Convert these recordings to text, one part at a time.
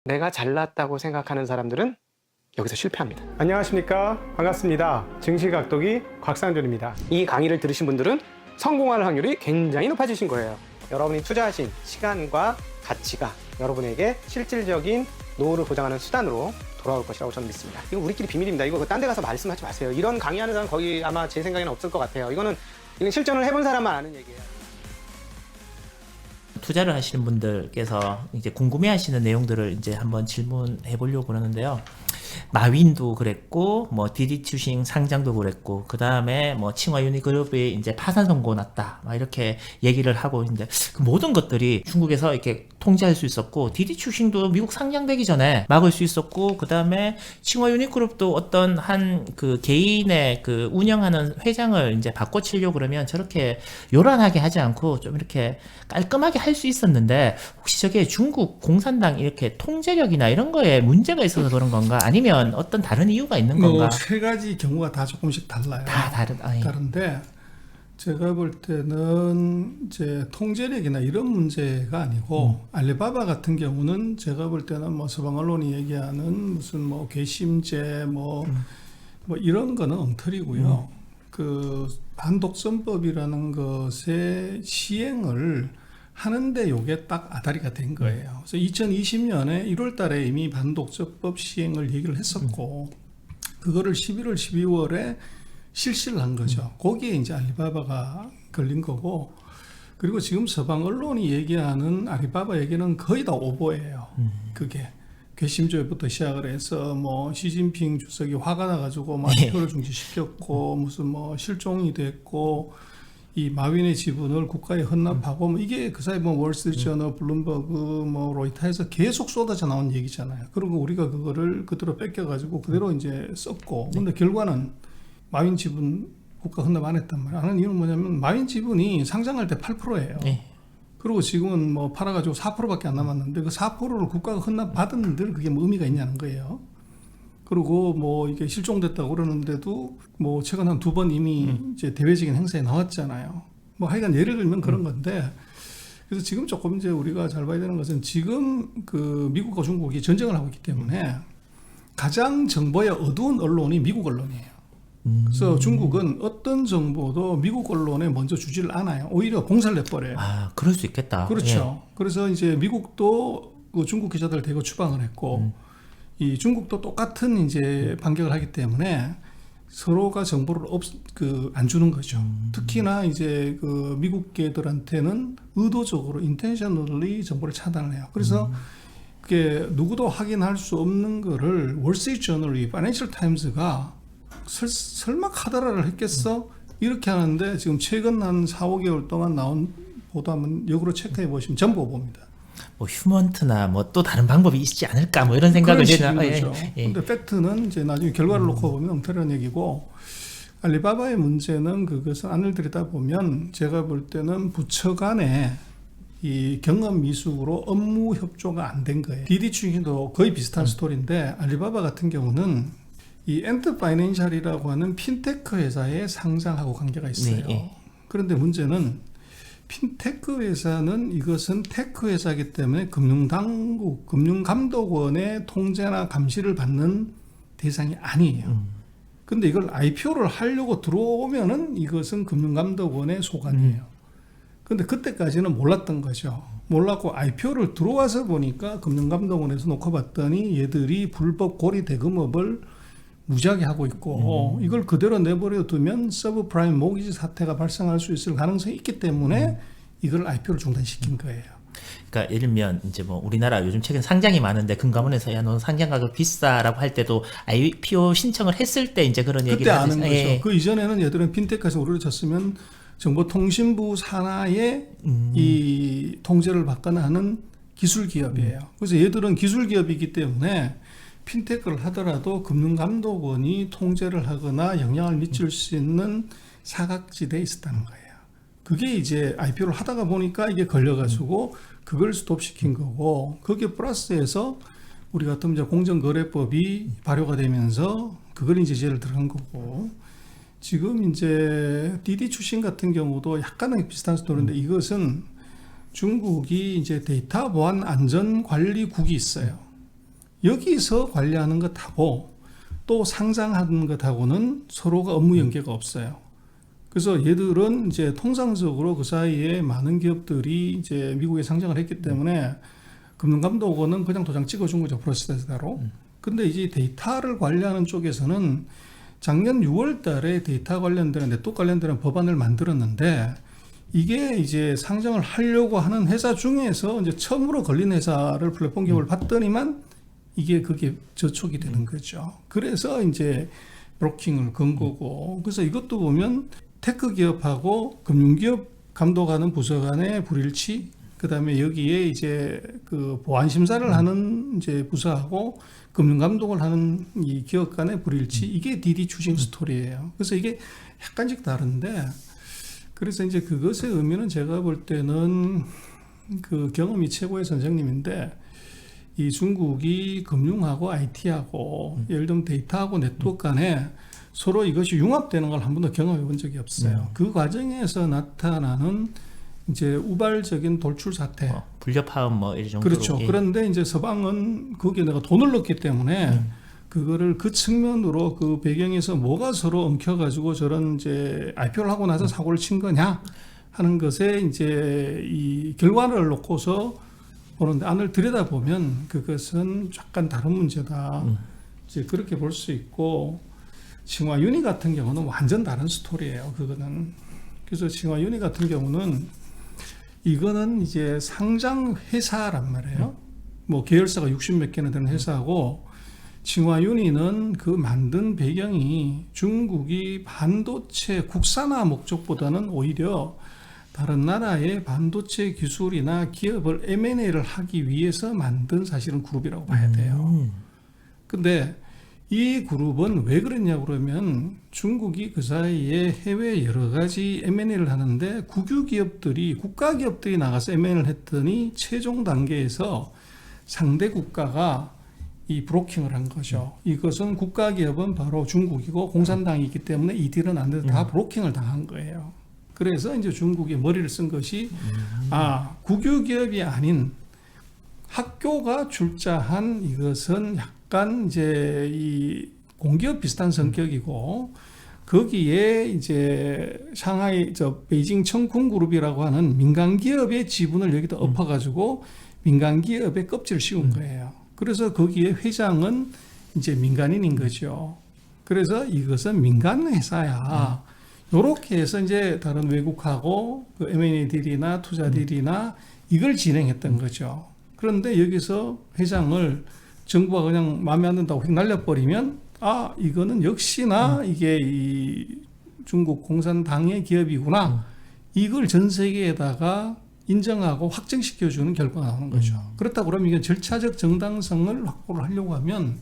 내가 잘났다고 생각하는 사람들은 여기서 실패합니다. 안녕하십니까, 반갑습니다. 증시각도기 곽상준입니다. 이 강의를 들으신 분들은 성공할 확률이 굉장히 높아지신 거예요. 여러분이 투자하신 시간과 가치가 여러분에게 실질적인 노후를 보장하는 수단으로 돌아올 것이라고 저는 믿습니다. 이거 우리끼리 비밀입니다. 이거 딴 데 가서 말씀하지 마세요. 이런 강의하는 사람 거의 아마 제 생각에는 없을 것 같아요. 이건 실전을 해본 사람만 아는 얘기예요. 투자를 하시는 분들께서 이제 궁금해하시는 내용들을 이제 한번 질문해 보려고 그러는데요. 마윈도 그랬고, 뭐 디디추싱 상장도 그랬고, 그 다음에 뭐 칭화 유니그룹이 이제 파산 선고 났다, 막 이렇게 얘기를 하고 있는데, 그 모든 것들이 중국에서 이렇게 통제할 수 있었고, 디디추싱도 미국 상장되기 전에 막을 수 있었고, 그 다음에 칭화 유니그룹도 어떤 한 그 개인의 그 운영하는 회장을 이제 바꿔치려고 그러면 저렇게 요란하게 하지 않고 좀 이렇게 깔끔하게 할 수 있었는데, 혹시 저게 중국 공산당 이렇게 통제력이나 이런 거에 문제가 있어서 그런 건가? 아니면 어떤 다른 이유가 있는 건가? 세 가지 경우가 다 조금씩 달라요. 다 다른데 제가 볼 때는 이제 통제력이나 이런 문제가 아니고 알리바바 같은 경우는 제가 볼 때는 뭐 서방 언론이 얘기하는 무슨 뭐 괘씸죄 뭐 이런 거는 엉터리고요. 그 반독점법이라는 것의 시행을 하는데 요게 딱 아다리가 된 거예요. 그래서 2020년에 1월 달에 이미 반독점법 시행을 얘기를 했었고, 그거를 11월, 12월에 실시를 한 거죠. 거기에 이제 알리바바가 걸린 거고, 그리고 지금 서방 언론이 얘기하는 알리바바 얘기는 거의 다 오보예요. 그게. 괘씸죄부터 시작을 해서 뭐 시진핑 주석이 화가 나가지고 막 표를 중지시켰고, 무슨 뭐 실종이 됐고, 이 마윈의 지분을 국가에 헌납하고 뭐 이게 그 사이 뭐 월스트리트저널, 블룸버그, 뭐 로이터에서 계속 쏟아져 나온 얘기잖아요. 그리고 우리가 그거를 그대로 뺏겨가지고 그대로 이제 썼고, 근데 결과는 마윈 지분 국가 헌납 안 했단 말이야. 하는 이유는 뭐냐면 마윈 지분이 상장할 때 8%예요. 그리고 지금은 뭐 팔아가지고 4%밖에 안 남았는데 그 4%를 국가가 헌납 받았는데 그게 뭐 의미가 있냐는 거예요. 그리고 뭐 이게 실종됐다고 그러는데도 뭐 최근 한 2번 이미 이제 대외적인 행사에 나왔잖아요. 뭐 하여간 예를 들면 그런 건데, 그래서 지금 조금 이제 우리가 잘 봐야 되는 것은 지금 그 미국과 중국이 전쟁을 하고 있기 때문에 가장 정보의 어두운 언론이 미국 언론이에요. 그래서 중국은 어떤 정보도 미국 언론에 먼저 주지를 않아요. 오히려 봉쇄를 내버려요. 아, 그럴 수 있겠다. 그렇죠. 그래서 이제 미국도 그 중국 기자들 대거 추방을 했고, 이 중국도 똑같은 이제 반격을 하기 때문에 서로가 정보를 안 주는 거죠. 특히나 이제 그 미국계들한테는 의도적으로 intentionally 정보를 차단을 해요. 그래서 그게 누구도 확인할 수 없는 거를 월스트리트저널이 파이낸셜 타임스가 설마 카더라를 했겠어? 이렇게 하는데 지금 최근 한 4, 5개월 동안 나온 보도 한번 역으로 체크해 보시면 전부 오보입니다. 뭐 휴먼트나 뭐 또 다른 방법이 있지 않을까 뭐 이런 생각을 그런 드는 거죠. 근데 팩트는 이제 나중에 결과를 놓고 보면 엉터리한 얘기고, 알리바바의 문제는 그것은 안을 들이다 보면 제가 볼 때는 부처 간에 이 경험 미숙으로 업무 협조가 안 된 거예요. 디디추싱도 거의 비슷한 스토리인데, 알리바바 같은 경우는 이 엔터 파이낸셜이라고 하는 핀테크 회사에 상장하고 관계가 있어요. 그런데 문제는 핀테크 회사는 이것은 테크 회사이기 때문에 금융당국, 금융감독원의 통제나 감시를 받는 대상이 아니에요. 근데 이걸 IPO를 하려고 들어오면은 이것은 금융감독원의 소관이에요. 근데 그때까지는 몰랐던 거죠. 몰랐고 IPO를 들어와서 보니까 금융감독원에서 놓고 봤더니 얘들이 불법 고리 대금업을 무지하게 하고 있고, 이걸 그대로 내버려 두면 서브프라임 모기지 사태가 발생할 수 있을 가능성이 있기 때문에 이걸 IPO를 중단시킨 거예요. 그러니까 예를 들면 이제 뭐 우리나라 요즘 최근 상장이 많은데 금감원에서 야 너 상장 가격 비싸라고 할 때도 IPO 신청을 했을 때 이제 그런 얘기를 그때 아는 거죠. 예. 그 이전에는 얘들은 핀테크에서 우리를 쳤으면 정보통신부 산하에 이 통제를 받거나 하는 기술 기업이에요. 그래서 얘들은 기술 기업이기 때문에 핀테크를 하더라도 금융감독원이 통제를 하거나 영향을 미칠 수 있는 사각지대에 있었다는 거예요. 그게 이제 IPO를 하다가 보니까 이게 걸려가지고 그걸 스톱시킨 거고, 거기에 플러스해서 우리 같은 이제 공정거래법이 발효가 되면서 그걸 이제 제재를 들어간 거고, 지금 이제 디디추싱 같은 경우도 약간은 비슷한 스토리인데, 이것은 중국이 이제 데이터 보안 안전 관리국이 있어요. 여기서 관리하는 것하고 또 상장하는 것하고는 서로가 업무 연계가 없어요. 그래서 얘들은 이제 통상적으로 그 사이에 많은 기업들이 이제 미국에 상장을 했기 때문에 금융감독원은 그냥 도장 찍어준 거죠, 프로세스대로. 근데 이제 데이터를 관리하는 쪽에서는 작년 6월 달에 데이터 관련된, 네트워크 관련된 법안을 만들었는데 이게 이제 상장을 하려고 하는 회사 중에서 이제 처음으로 걸린 회사를 플랫폼 기업을 봤더니만 그게 저촉이 되는 거죠. 그래서 이제 브로킹을 건 거고. 그래서 이것도 보면 테크 기업하고 금융기업 감독하는 부서 간의 불일치, 그 다음에 여기에 이제 그 보안 심사를 하는 이제 부서하고 금융 감독을 하는 이 기업 간의 불일치, 이게 DD 추징 스토리예요. 그래서 이게 약간씩 다른데, 그래서 이제 그것의 의미는 제가 볼 때는 그 경험이 최고의 선생님인데, 이 중국이 금융하고 IT하고 예를 들면 데이터하고 네트워크 간에 서로 이것이 융합되는 걸 한 번도 경험해 본 적이 없어요. 그 과정에서 나타나는 이제 우발적인 돌출 사태. 불협화음 뭐 이런 정도로. 그렇죠. 예. 그런데 이제 서방은 거기에 내가 돈을 넣기 때문에 그거를 그 측면으로 그 배경에서 뭐가 서로 엉켜가지고 저런 이제 IPO를 하고 나서 사고를 친 거냐 하는 것에 이제 이 결과를 놓고서 보는데 안을 들여다보면 그것은 약간 다른 문제다. 이제 그렇게 볼 수 있고, 칭화윤희 같은 경우는 완전 다른 스토리예요. 그거는. 그래서 칭화윤희 같은 경우는 이거는 이제 상장 회사란 말이에요. 뭐 계열사가 60몇 개나 되는 회사고, 칭화윤희는 그 만든 배경이 중국이 반도체 국산화 목적보다는 오히려 다른 나라의 반도체 기술이나 기업을 M&A를 하기 위해서 만든 사실은 그룹이라고 봐야 돼요. 근데 이 그룹은 왜 그랬냐 그러면 중국이 그 사이에 해외 여러 가지 M&A를 하는데 국유 기업들이, 국가 기업들이 나가서 M&A를 했더니 최종 단계에서 상대 국가가 이 브로킹을 한 거죠. 이것은 국가 기업은 바로 중국이고 공산당이 있기 때문에 이 딜은 안 돼도 다 브로킹을 당한 거예요. 그래서 이제 중국이 머리를 쓴 것이 국유 기업이 아닌 학교가 출자한 이것은 약간 이제 이 공기업 비슷한 성격이고 거기에 이제 상하이 베이징 청쿵 그룹이라고 하는 민간 기업의 지분을 여기다 엎어가지고 민간 기업의 껍질을 씌운 거예요. 그래서 거기에 회장은 이제 민간인인 거죠. 그래서 이것은 민간 회사야. 요렇게 해서 이제 다른 외국하고 그 M&A 딜이나 투자 딜이나 이걸 진행했던 거죠. 그런데 여기서 회장을 정부가 그냥 마음에 안 든다고 휙 날려버리면 이거는 역시나 이게 이 중국 공산당의 기업이구나. 이걸 전 세계에다가 인정하고 확정시켜주는 결과가 나오는 거죠. 그렇다고 그러면 이게 절차적 정당성을 확보를 하려고 하면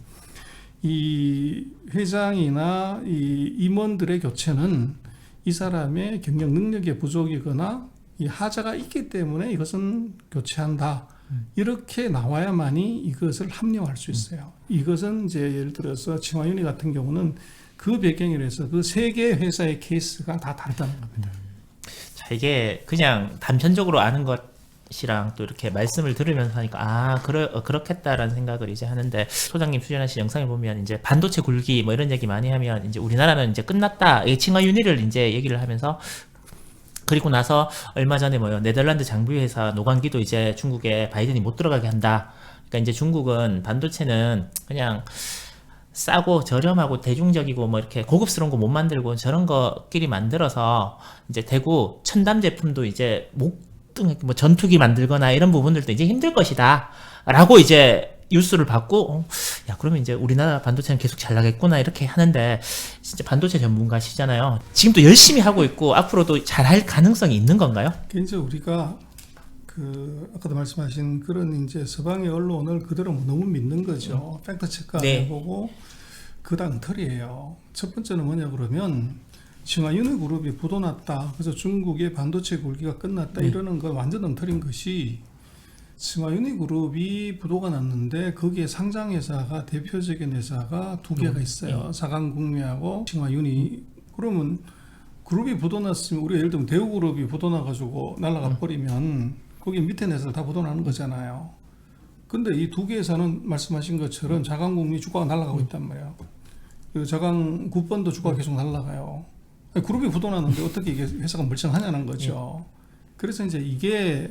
이 회장이나 이 임원들의 교체는 이 사람의 경영 능력의 부족이거나 이 하자가 있기 때문에 이것은 교체한다. 이렇게 나와야만이 이것을 합리화할 수 있어요. 이것은 이제 예를 들어서 칭화윤희 같은 경우는 그 배경이라서 그 세 개의 회사의 케이스가 다 다르다는 겁니다. 자, 이게 그냥 단편적으로 아는 것이랑 또 이렇게 말씀을 들으면서 하니까 그렇겠다라는 생각을 이제 하는데, 소장님 출연하신 영상을 보면 이제 반도체 굴기 뭐 이런 얘기 많이 하면 이제 우리나라는 이제 끝났다. 이 칭화윤희를 이제 얘기를 하면서, 그리고 나서 얼마 전에 네덜란드 장비회사 노광기도 이제 중국에 바이든이 못 들어가게 한다. 그러니까 이제 중국은 반도체는 그냥 싸고 저렴하고 대중적이고 뭐 이렇게 고급스러운 거 못 만들고 저런 거끼리 만들어서 이제 대구 첨단 제품도 이제 목등 뭐 전투기 만들거나 이런 부분들도 이제 힘들 것이다. 라고 이제 뉴스를 받고 그러면 이제 우리나라 반도체는 계속 잘 나겠구나 이렇게 하는데, 진짜 반도체 전문가시잖아요. 지금도 열심히 하고 있고 앞으로도 잘할 가능성이 있는 건가요? 이제 우리가 그 아까도 말씀하신 그런 이제 서방의 언론을 그대로 너무 믿는 거죠. 팩트 체크 안 해보고 그 엉터리예요. 첫 번째는 뭐냐 그러면 칭화윤희 그룹이 부도났다. 그래서 중국의 반도체 굴기가 끝났다. 이러는 건 완전 엉터리인 것이, 칭화윤희 그룹이 부도가 났는데 거기에 상장회사가 대표적인 회사가 두 개가 있어요. 사강국미하고 칭화윤희. 그러면 그룹이 부도났으면 우리가 예를 들면 대우그룹이 부도나가지고 날아가 버리면 거기 밑에 회사들 다 부도나는 거잖아요. 근데 이 두 개 회사는 말씀하신 것처럼 자강국리 주가가 날아가고 있단 말이에요. 그 자강 국번도 주가가 계속 날아가요. 아니, 그룹이 부도났는데 어떻게 이게 회사가 멀쩡하냐는 거죠. 그래서 이제 이게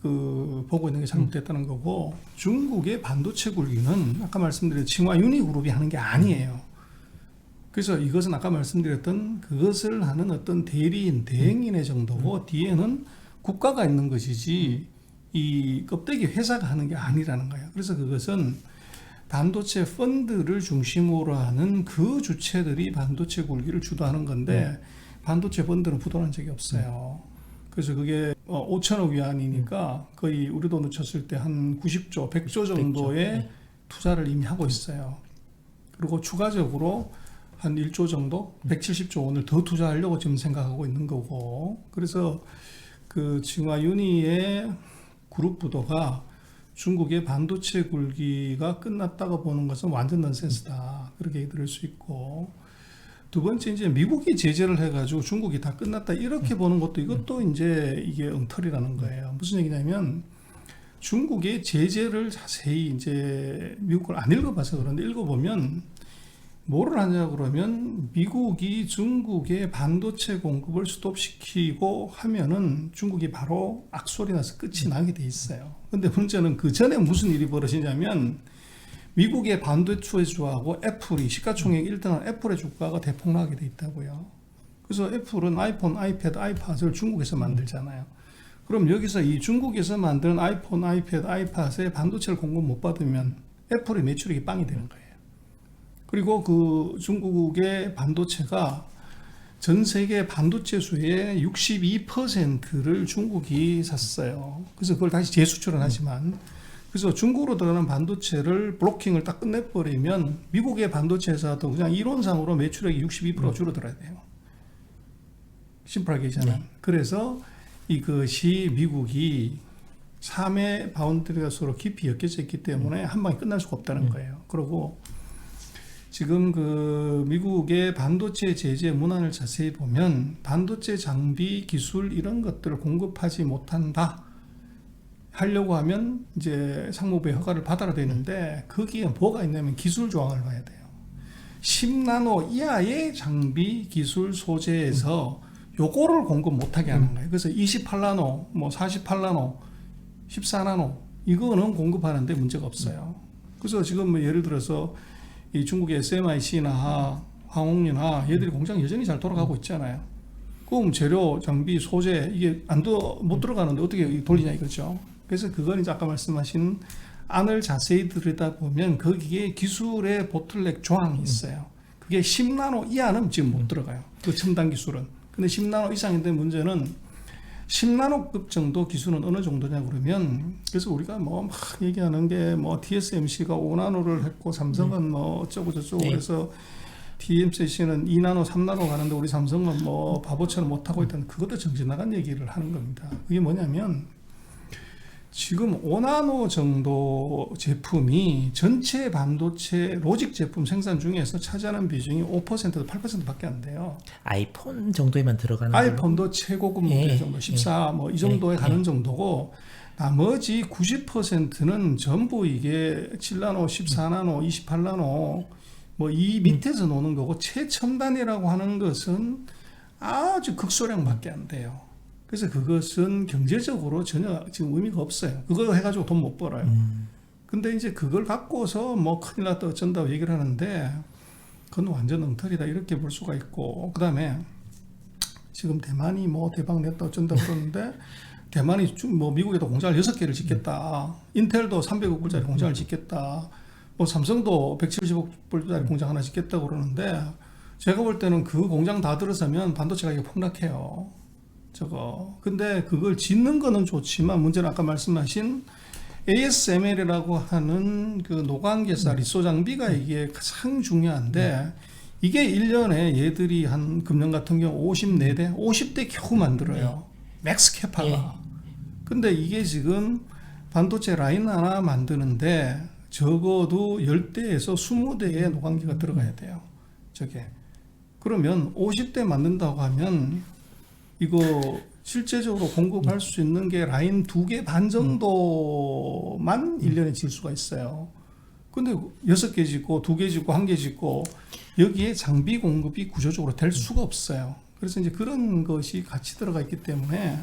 그 보고 있는 게 잘못됐다는 거고, 중국의 반도체 굴기는 아까 말씀드린 칭화 유니그룹이 하는 게 아니에요. 그래서 이것은 아까 말씀드렸던 그것을 하는 어떤 대리인, 대행인의 정도고, 뒤에는 국가가 있는 것이지 이 껍데기 회사가 하는 게 아니라는 거예요. 그래서 그것은 반도체 펀드를 중심으로 하는 그 주체들이 반도체 굴기를 주도하는 건데, 반도체 펀드는 부도난 적이 없어요. 그래서 그게 5천억 위안이니까 거의 우리 돈으로 쳤을 때 한 90조, 100조 정도의 투자를 이미 하고 있어요. 그리고 추가적으로 한 1조 정도, 170조 원을 더 투자하려고 지금 생각하고 있는 거고, 그래서 그 칭화유니의 그룹 부도가 중국의 반도체 굴기가 끝났다고 보는 것은 완전 넌센스다, 그렇게 들을 수 있고, 두 번째 이제 미국이 제재를 해가지고 중국이 다 끝났다 이렇게 보는 것도 이것도 이제 이게 엉터리라는 거예요. 무슨 얘기냐면 중국의 제재를 자세히 이제 미국 걸 안 읽어봐서 그런데 읽어보면 뭐를 하냐 그러면 미국이 중국의 반도체 공급을 스톱시키고 하면은 중국이 바로 악소리 나서 끝이 나게 돼 있어요. 근데 문제는 그 전에 무슨 일이 벌어지냐면 미국의 반도체주하고 애플이 시가총액 1등한 애플의 주가가 대폭락하게 돼 있다고요. 그래서 애플은 아이폰, 아이패드, 아이팟을 중국에서 만들잖아요. 그럼 여기서 이 중국에서 만든 아이폰, 아이패드, 아이팟에 반도체를 공급 못 받으면 애플의 매출액이 빵이 되는 거예요. 그리고 그 중국의 반도체가 전 세계 반도체 수의 62%를 중국이 샀어요. 그래서 그걸 다시 재수출은 하지만, 그래서 중국으로 들어가는 반도체를 블로킹을 딱 끝내버리면 미국의 반도체 회사도 그냥 이론상으로 매출액이 62% 줄어들어야 돼요. 심플하게 얘기하면. 그래서 이것이 미국이 3회 바운드리가 서로 깊이 엮여져 있기 때문에 한 방에 끝날 수가 없다는 거예요. 그리고 지금 그 미국의 반도체 제재 문안을 자세히 보면 반도체 장비, 기술 이런 것들을 공급하지 못한다 하려고 하면 이제 상무부의 허가를 받아야 되는데, 거기에 뭐가 있냐면 기술 조항을 봐야 돼요. 10나노 이하의 장비, 기술 소재에서 요거를 공급 못하게 하는 거예요. 그래서 28나노, 뭐 48나노, 14나노 이거는 공급하는데 문제가 없어요. 그래서 지금 뭐 예를 들어서 이 중국의 SMIC나 황홍리나 얘들이 공장 여전히 잘 돌아가고 있잖아요. 그럼 재료, 장비, 소재 이게 못 들어가는데 어떻게 돌리냐 이거죠. 그래서 그건 이제 아까 말씀하신 안을 자세히 들여다보면 거기에 기술의 보틀넥 조항이 있어요. 그게 10나노 이하는 지금 못 들어가요. 그 첨단 기술은. 근데 10나노 이상인데 문제는 10나노급 정도 기술은 어느 정도냐 그러면, 그래서 우리가 뭐 막 얘기하는 게 뭐 TSMC가 5나노를 했고 삼성은 뭐 어쩌고 저쩌고 그래서 TSMC는 2나노, 3나노 가는데 우리 삼성은 뭐 바보처럼 못하고 있다는, 그것도 정신 나간 얘기를 하는 겁니다. 그게 뭐냐면 지금 5나노 정도 제품이 전체 반도체 로직 제품 생산 중에서 차지하는 비중이 5%도 8%밖에 안 돼요. 아이폰 정도에만 들어가는 아이폰도 최고급 모델 정도 14 뭐 이 정도에 가는 정도고, 나머지 90%는 전부 이게 7나노, 14나노, 28나노 뭐 이 밑에서 노는 거고, 최첨단이라고 하는 것은 아주 극소량밖에 안 돼요. 그래서 그것은 경제적으로 전혀 지금 의미가 없어요. 그거 해가지고 돈 못 벌어요. 근데 이제 그걸 갖고서 뭐 큰일 났다 어쩐다고 얘기를 하는데, 그건 완전 엉터리다 이렇게 볼 수가 있고, 그 다음에 지금 대만이 뭐 대박 냈다 어쩐다 그러는데 대만이 뭐 미국에도 공장을 6개를 짓겠다. 인텔도 300억 불짜리 공장을 짓겠다. 뭐 삼성도 170억 불짜리 공장 하나 짓겠다 그러는데, 제가 볼 때는 그 공장 다 들어서면 반도체 가격이 폭락해요. 근데 그걸 짓는 거는 좋지만 문제는 아까 말씀하신 ASML이라고 하는 그 노광계사 리소 장비가 이게 가장 중요한데, 이게 1년에 얘들이 한 금년 같은 경우 54대, 50대 겨우 만들어요. 맥스 캐파가. 근데 이게 지금 반도체 라인 하나 만드는데 적어도 10대에서 20대의 노광기가 들어가야 돼요. 그러면 50대 만든다고 하면 이거 실제적으로 공급할 수 있는 게 라인 2개 반 정도만 1년에 질 수가 있어요. 근데 6개 짓고 2개 짓고 1개 짓고 여기에 장비 공급이 구조적으로 될 수가 없어요. 그래서 이제 그런 것이 같이 들어가 있기 때문에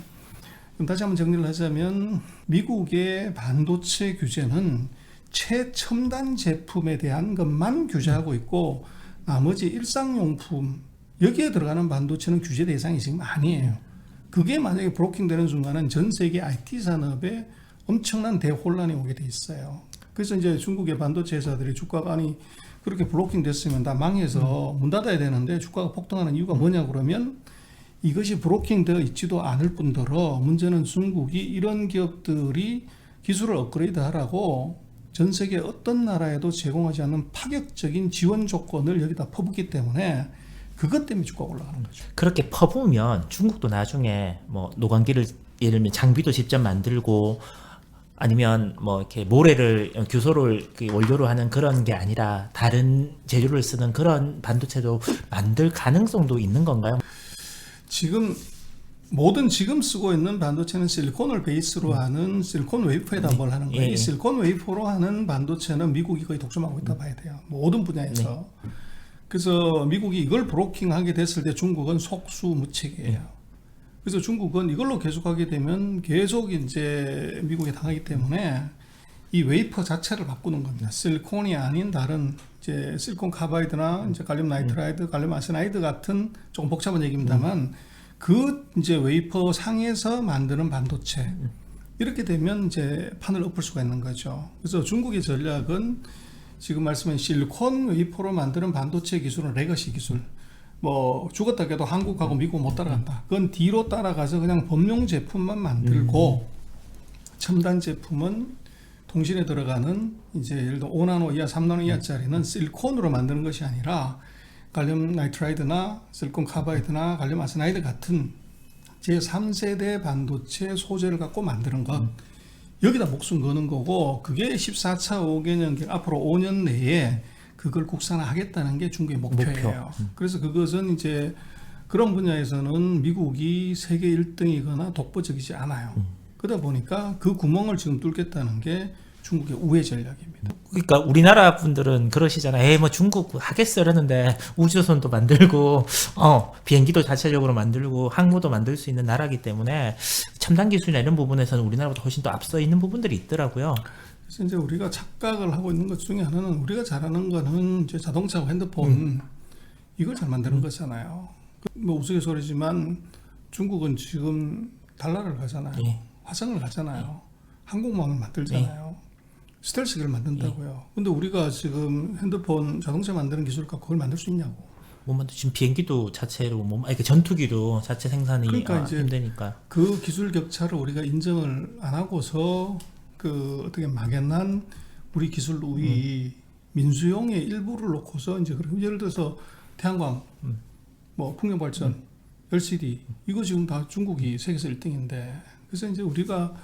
그럼 다시 한번 정리를 하자면 미국의 반도체 규제는 최첨단 제품에 대한 것만 규제하고 있고 나머지 일상용품 여기에 들어가는 반도체는 규제 대상이 지금 아니에요. 그게 만약에 브로킹되는 순간은 전 세계 IT 산업에 엄청난 대혼란이 오게 돼 있어요. 그래서 이제 중국의 반도체 회사들이 주가가 아니 그렇게 블로킹 됐으면 다 망해서 문 닫아야 되는데 주가가 폭등하는 이유가 뭐냐 그러면 이것이 브로킹 되어 있지도 않을 뿐더러 문제는 중국이 이런 기업들이 기술을 업그레이드 하라고 전 세계 어떤 나라에도 제공하지 않는 파격적인 지원 조건을 여기다 퍼붓기 때문에 그것 때문에 주가가 올라가는 거죠. 그렇게 퍼부으면 중국도 나중에 뭐 노광기를 예를 들면 장비도 직접 만들고 아니면 뭐 이렇게 모래를 규소를 원료로 하는 그런 게 아니라 다른 재료를 쓰는 그런 반도체도 만들 가능성도 있는 건가요? 지금 지금 쓰고 있는 반도체는 실리콘을 베이스로 하는 실리콘 웨이퍼에다 뭘 하는 거예요. 예. 이 실리콘 웨이퍼로 하는 반도체는 미국이 거의 독점하고 있다 봐야 돼요. 모든 분야에서. 그래서 미국이 이걸 브로킹하게 됐을 때 중국은 속수무책이에요. 그래서 중국은 이걸로 계속하게 되면 계속 이제 미국에 당하기 때문에 이 웨이퍼 자체를 바꾸는 겁니다. 실리콘이 아닌 다른 이제 실리콘 카바이드나 이제 갈륨 나이트라이드, 갈륨 아세나이드 같은 조금 복잡한 얘기입니다만 그 이제 웨이퍼 상에서 만드는 반도체 이렇게 되면 이제 판을 엎을 수가 있는 거죠. 그래서 중국의 전략은 지금 말씀하신 실리콘 웨이퍼로 만드는 반도체 기술은 레거시 기술. 뭐 죽었다 해도 한국하고 미국 못 따라간다. 그건 뒤로 따라가서 그냥 범용 제품만 만들고 첨단 제품은 통신에 들어가는 이제 예를 들어 5나노 이하, 3나노 이하짜리는 실리콘으로 만드는 것이 아니라 갈륨 나이트라이드나 실리콘 카바이드나 갈륨 아세나이드 같은 제3세대 반도체 소재를 갖고 만드는 것 여기다 목숨 거는 거고 그게 14차 5개년 앞으로 5년 내에 그걸 국산화하겠다는 게 중국의 목표예요. 그래서 그것은 이제 그런 분야에서는 미국이 세계 1등이거나 독보적이지 않아요. 그러다 보니까 그 구멍을 지금 뚫겠다는 게 중국의 우회 전략입니다. 그러니까 우리나라 분들은 그러시잖아요. 에이 뭐 중국 하겠어 이러는데 우주선도 만들고 비행기도 자체적으로 만들고 항모도 만들 수 있는 나라이기 때문에 첨단 기술이나 이런 부분에서는 우리나라보다 훨씬 더 앞서 있는 부분들이 있더라고요. 그래서 이제 우리가 착각을 하고 있는 것 중에 하나는 우리가 잘하는 거는 이제 자동차와 핸드폰 이걸 잘 만드는 거잖아요. 뭐 우스갯소리지만 중국은 지금 달러를 가잖아요. 예. 화성을 가잖아요. 항공모함을 만들잖아요. 스텔스기를 만든다고요. 근데 우리가 지금 핸드폰 자동차 만드는 기술 갖고 그걸 만들 수 있냐고. 못 만들 지금 비행기도 자체로 전투기도 자체 생산이 그러니까 이제 힘드니까. 그 기술 격차를 우리가 인정을 안 하고서 그 어떻게 막연한 우리 기술 우위 민수용의 일부를 놓고서 이제 그런 예를 들어서 태양광, 뭐 풍력 발전, LCD 이거 지금 다 중국이 세계에서 1등인데 그래서 이제 우리가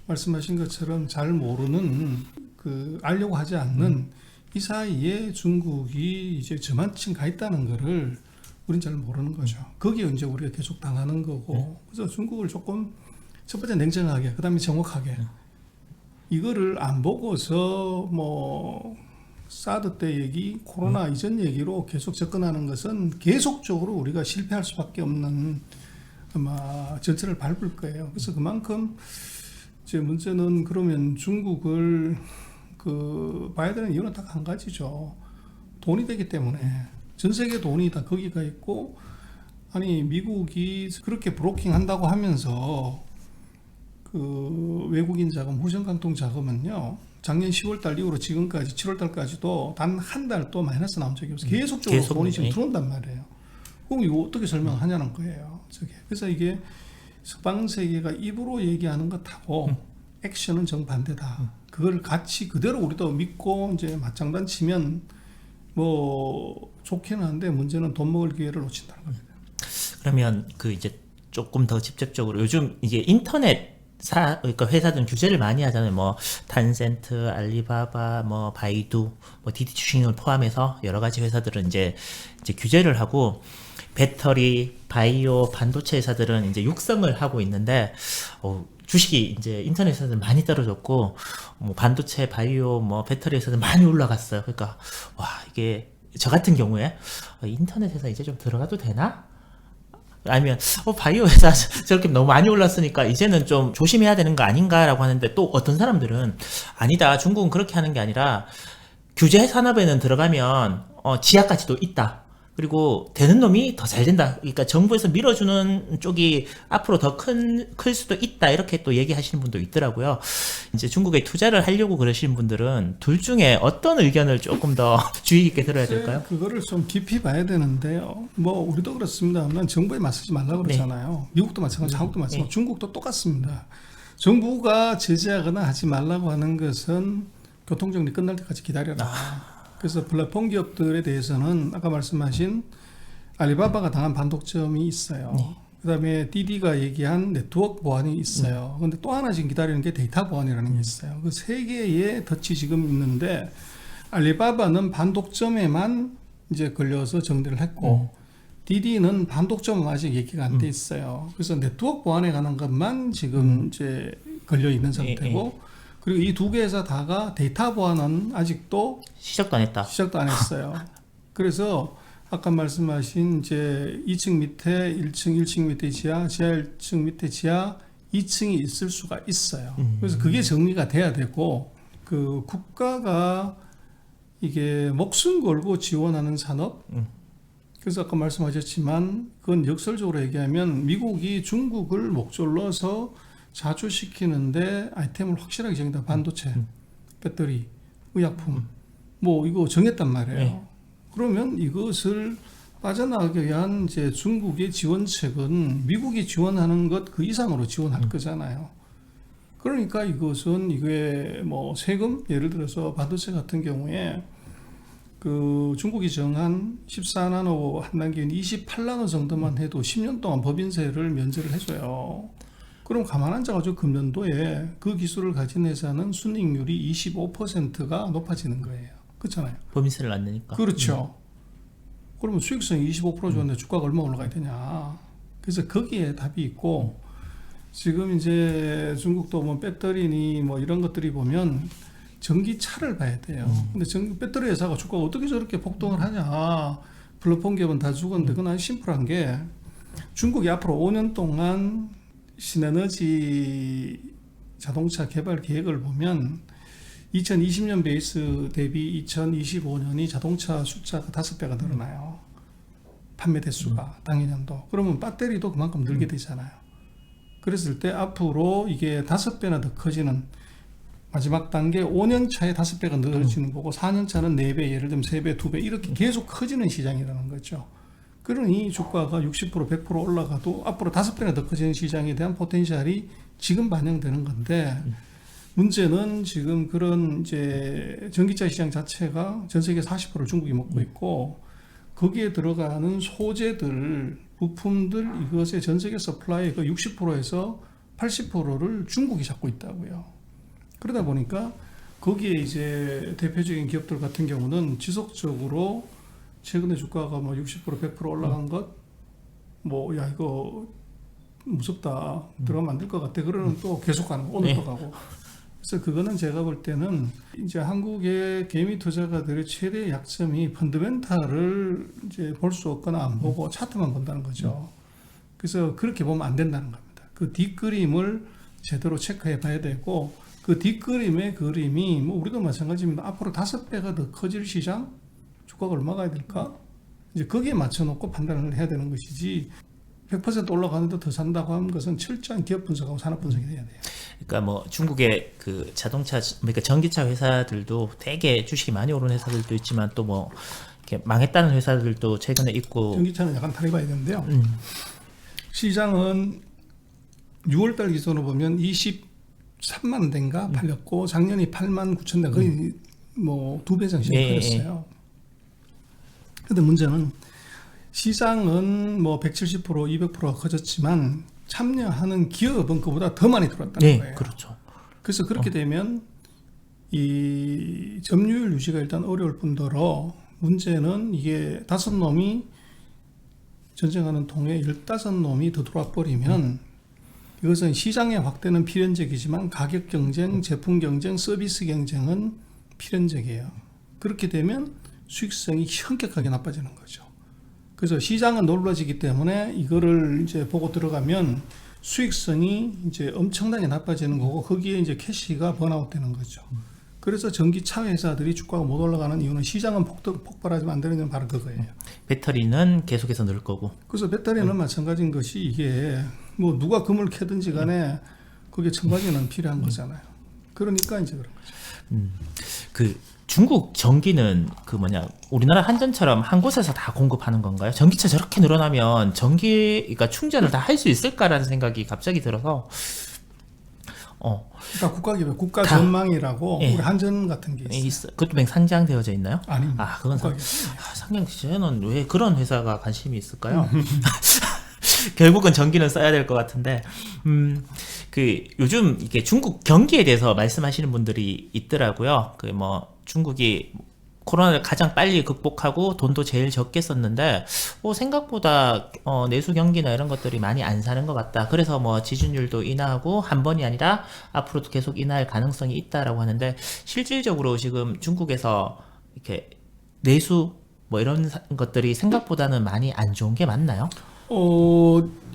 말씀하신 것처럼 잘 모르는 그 알려고 하지 않는 이 사이에 중국이 이제 저만층 가 있다는 거를 우린 잘 모르는 거죠. 거기에 이제 우리가 계속 당하는 거고 그래서 중국을 조금 첫 번째 냉정하게 그다음에 정확하게 이거를 안 보고서 뭐 사드 때 얘기, 코로나 이전 얘기로 계속 접근하는 것은 계속적으로 우리가 실패할 수밖에 없는 아마 전철을 밟을 거예요. 그래서 그만큼 제 문제는 그러면 중국을 그 봐야 되는 이유는 딱 한 가지죠. 돈이 되기 때문에 전 세계 돈이 다 거기가 있고 아니 미국이 그렇게 브로킹 한다고 하면서 그 외국인 자금, 후전강통 자금은요. 작년 10월달 이후로 지금까지 7월달까지도 단 한 달도 마이너스 나온 적이 없어요. 계속적으로 돈이 지금 들어온단 말이에요. 그럼 이거 어떻게 설명하냐는 거예요. 저게. 그래서 이게 서방 세계가 입으로 얘기하는 것하고 액션은 정반대다. 그걸 같이 그대로 우리도 믿고 이제 맞장단 치면 뭐 좋기는 한데 문제는 돈 먹을 기회를 놓친다는 겁니다. 그러면 그 이제 조금 더 직접적으로 요즘 이게 인터넷 그러니까 회사들은 규제를 많이 하잖아요. 뭐 탄센트, 알리바바, 뭐 바이두, 뭐 디디 추싱을 포함해서 여러 가지 회사들은 이제 규제를 하고 배터리, 바이오, 반도체 회사들은 이제 육성을 하고 있는데 주식이 이제 인터넷 회사들 많이 떨어졌고 뭐 반도체, 바이오, 뭐 배터리 회사들 많이 올라갔어요. 그러니까 와 이게 저 같은 경우에 인터넷 회사 이제 좀 들어가도 되나? 아니면 바이오 회사 저렇게 너무 많이 올랐으니까 이제는 좀 조심해야 되는 거 아닌가라고 하는데 또 어떤 사람들은 아니다. 중국은 그렇게 하는 게 아니라 규제 산업에는 들어가면 지하까지도 있다. 그리고 되는 놈이 더 잘 된다. 그러니까 정부에서 밀어주는 쪽이 앞으로 더 클 수도 있다. 이렇게 또 얘기하시는 분도 있더라고요. 이제 중국에 투자를 하려고 그러시는 분들은 둘 중에 어떤 의견을 조금 더 주의 깊게 들어야 될까요? 그거를 좀 깊이 봐야 되는데요. 뭐 우리도 그렇습니다만 정부에 맞서지 말라고 그러잖아요. 미국도 마찬가지, 한국도 마찬가지, 중국도 똑같습니다. 정부가 제재하거나 하지 말라고 하는 것은 교통정리 끝날 때까지 기다려라. 그래서 플랫폼 기업들에 대해서는 아까 말씀하신 알리바바가 당한 반독점이 있어요. 그다음에 디디가 얘기한 네트워크 보안이 있어요. 근데 또 하나 지금 기다리는 게 데이터 보안이라는 게 있어요. 그 세 개의 덫이 지금 있는데 알리바바는 반독점에만 이제 걸려서 정리를 했고 디디는 반독점은 아직 얘기가 안 돼 있어요. 그래서 네트워크 보안에 관한 것만 지금 이제 걸려 있는 상태고 그리고 이 두 개 회사 다가 데이터 보안은 아직도 시작도 안 했다. 시작도 안 했어요. 그래서 아까 말씀하신 이제 2층 밑에 1층, 1층 밑에 지하, 지하 1층 밑에 지하 2층이 있을 수가 있어요. 그래서 그게 정리가 돼야 되고 그 국가가 이게 목숨 걸고 지원하는 산업. 그래서 아까 말씀하셨지만 그건 역설적으로 얘기하면 미국이 중국을 목줄로 서 자주시키는데 아이템을 확실하게 정했다. 반도체, 배터리, 의약품 뭐 이거 정했단 말이에요. 그러면 이것을 빠져나가기 위한 이제 중국의 지원책은 미국이 지원하는 것 그 이상으로 지원할 거잖아요. 그러니까 이것은 이게 뭐 세금 예를 들어서 반도체 같은 경우에 그 중국이 정한 14나노 한 단계인 28나노 정도만 해도 10년 동안 법인세를 면제를 해줘요. 그럼 가만 앉아가지고 금년도에 그 기술을 가진 회사는 순이익률이 25%가 높아지는 거예요. 그렇잖아요. 법인세를 안 내니까. 그렇죠. 그러면 수익성이 25% 줬는데 주가가 얼마 올라가야 되냐. 그래서 거기에 답이 있고 지금 이제 중국도 뭐 배터리니 뭐 이런 것들이 보면 전기차를 봐야 돼요. 근데 배터리 회사가 주가가 어떻게 저렇게 폭등을 하냐. 플랫폼 기업은 다 죽었는데 그건 아주 심플한 게 중국이 앞으로 5년 동안 신에너지 자동차 개발 계획을 보면 2020년 베이스 대비 2025년이 자동차 숫자가 5배가 늘어나요. 판매 대수가 당연년도. 그러면 배터리도 그만큼 늘게 되잖아요. 그랬을 때 앞으로 이게 5배나 더 커지는 마지막 단계 5년 차에 5배가 늘어지는 거고 4년 차는 4배, 예를 들면 3배, 2배 이렇게 계속 커지는 시장이라는 거죠. 그러니 주가가 60%, 100% 올라가도 앞으로 5배나 더 커지는 시장에 대한 포텐셜이 지금 반영되는 건데 문제는 지금 그런 이제 전기차 시장 자체가 전 세계 40%를 중국이 먹고 있고 거기에 들어가는 소재들, 부품들 이것의 전 세계 서플라이의 그 60%에서 80%를 중국이 잡고 있다고요. 그러다 보니까 거기에 이제 대표적인 기업들 같은 경우는 지속적으로 최근에 주가가 뭐 60%, 100% 올라간 것, 뭐, 야, 이거 무섭다. 들어가면 안 될 것 같아. 그러면 또 계속 가는 거, 오늘 또 가고. 그래서 그거는 제가 볼 때는 이제 한국의 개미 투자가들의 최대 약점이 펀더멘탈을 이제 볼 수 없거나 안 보고 차트만 본다는 거죠. 그래서 그렇게 보면 안 된다는 겁니다. 그 뒷그림을 제대로 체크해 봐야 되고, 그 뒷그림의 그림이 뭐 우리도 마찬가지입니다. 앞으로 5배가 더 커질 시장? 주가가 얼마 가야 될까? 이제 거기에 맞춰놓고 판단을 해야 되는 것이지 100% 올라가는데 더 산다고 하는 것은 철저한 기업 분석하고 산업 분석이 돼야 돼요. 그러니까 뭐 중국의 그 자동차, 그러니까 전기차 회사들도 되게 주식이 많이 오른 회사들도 있지만 또 뭐 이렇게 망했다는 회사들도 최근에 있고. 전기차는 약간 다르게 봐야 되는데요. 시장은 6월달 기준으로 보면 23만 대인가 팔렸고 작년이 8만 9천 대 거의 뭐 2배 정도 팔렸어요. 근데 문제는 시장은 뭐 170%, 200%가 커졌지만 참여하는 기업은 그보다 더 많이 들어왔다는 거예요. 그렇죠. 그래서 그렇게 되면 이 점유율 유지가 일단 어려울 뿐더러 문제는 이게 5놈이 전쟁하는 통에 15놈이 더 들어와 버리면 이것은 시장의 확대는 필연적이지만 가격 경쟁, 제품 경쟁, 서비스 경쟁은 필연적이에요. 그렇게 되면 수익성이 현격하게 나빠지는 거죠. 그래서 시장은 놀라지기 때문에 이거를 이제 보고 들어가면 수익성이 이제 엄청나게 나빠지는 거고 거기에 이제 캐시가 번아웃 되는 거죠. 그래서 전기차 회사들이 주가가 못 올라가는 이유는 시장은 폭발하지만 안 되는 건 바로 그거예요. 배터리는 계속해서 늘 거고. 그래서 배터리는 마찬가지인 것이 이게 뭐 누가 금을 캐든지 간에 그게 청바지는 필요한 거잖아요. 그러니까 이제 그런 거죠. 그 중국 전기는 그 뭐냐 우리나라 한전처럼 한 곳에서 다 공급하는 건가요? 전기차 저렇게 늘어나면 그러니까 충전을 다 할 수 있을까라는 생각이 갑자기 들어서 그러니까 국가기업 국가 다. 전망이라고 예. 우리 한전 같은 게 있어요. 있어. 그것도 맹 상장되어져 있나요? 아닙니다. 그건 국가기업. 상장 시제는 왜 그런 회사가 관심이 있을까요? 결국은 전기는 써야 될 것 같은데, 그 요즘 이게 중국 경기에 대해서 말씀하시는 분들이 있더라고요. 그 뭐 중국이 코로나를 가장 빨리 극복하고 돈도 제일 적게 썼는데 생각보다 내수 경기나 이런 것들이 많이 안 사는 것 같다. 그래서 뭐 지준율도 인하하고 한 번이 아니라 앞으로도 계속 인하할 가능성이 있다라고 하는데 실질적으로 지금 중국에서 이렇게 내수 뭐 이런 것들이 생각보다는 많이 안 좋은 게 맞나요? 2,